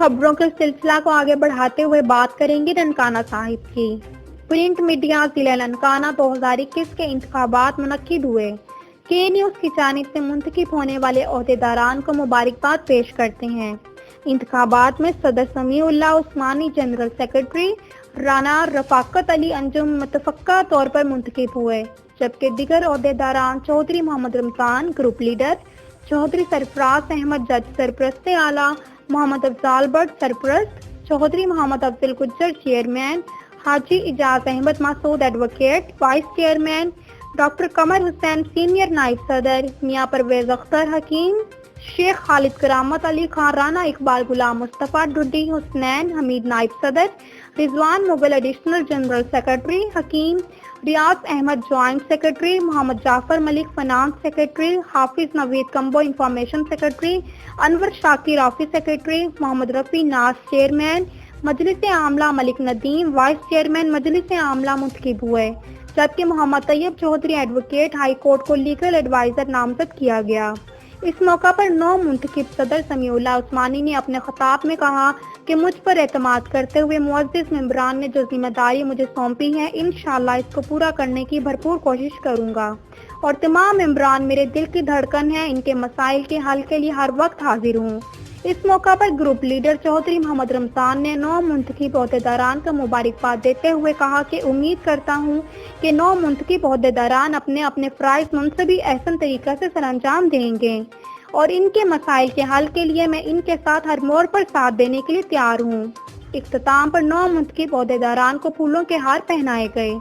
खबरों के सिलसिला को आगे बढ़ाते हुए बात करेंगे ननकाना साहिब की। प्रिंट मीडिया जिला ननकाना 2021 के इंतखाबात मुनक्किद हुए। के न्यूज़ की जानिब से मुंतखब होने वाले ओहदेदारान को मुबारकबाद पेश करते हैं। इंतखाबात में सदर समीउल्लाह उस्मानी, जनरल सेक्रेटरी राना रफाकत अली अंजुम मुतफक्का तौर पर मुंतखब हुए, जबकि दिगर ओहदेदारान चौधरी मोहम्मद रमजान ग्रुप लीडर, चौधरी सरफराज अहमद जज सरपरस्त आला, मोहम्मद अफजाल भट्ट सरपरस्त, Chaudhry Mohammad Afzal Gujjar chairman, Haji Ijaz Ahmed Masood advocate vice chairman, doctor Qamar Hussain senior नायब सदर, मियां परवेज अख्तर हकीम, शेख खालिद करामत अली खान राना, इकबाल गुलाम मुस्तफ़ा डुड्डी हुसनैन हमीद नायब सदर, Rizwan Mughal additional general secretary Hakeem, Riaz Ahmed joint secretary, Mohammad Jafar Malik finance secretary, Hafiz Naveed Kamboh information secretary, Anwar Shakir office secretary, Mohammad Rafi Naz chairman, मजलिस आमला मलिक नदीम वाइस चेयरमैन मजलिस आमला मुंतखब हुए, जबकि Mohammad Tayyab Chaudhry advocate high court को लीगल एडवाइजर नामजद किया गया। इस मौका पर नौ मुंतखब सदर समीउल्लाह उस्मानी ने अपने खिताब में कहा कि मुझ पर एतमाद करते हुए मुअज़्ज़िज़ मेंबरान ने जो जिम्मेदारी मुझे सौंपी है, इंशाअल्लाह इसको पूरा करने की भरपूर कोशिश करूंगा और तमाम मेंबरान मेरे दिल की धड़कन है, इनके मसाइल के हल के लिए हर वक्त हाजिर हूँ। इस मौका पर ग्रुप लीडर चौधरी मोहम्मद रमजान ने नौ मुंतखब ओहदेदारान को मुबारकबाद देते हुए कहा कि उम्मीद करता हूँ कि नौ मुंतखब ओहदेदारान अपने अपने फ़राइज़ मुनसबी एहसन तरीक़ा से सरअंजाम देंगे और इनके मसाइल के हल के लिए मैं इनके साथ हर मोड़ पर साथ देने के लिए तैयार हूँ। इख्तिताम पर नौ मुंतखब ओहदेदारान को फूलों के हार पहनाए गए।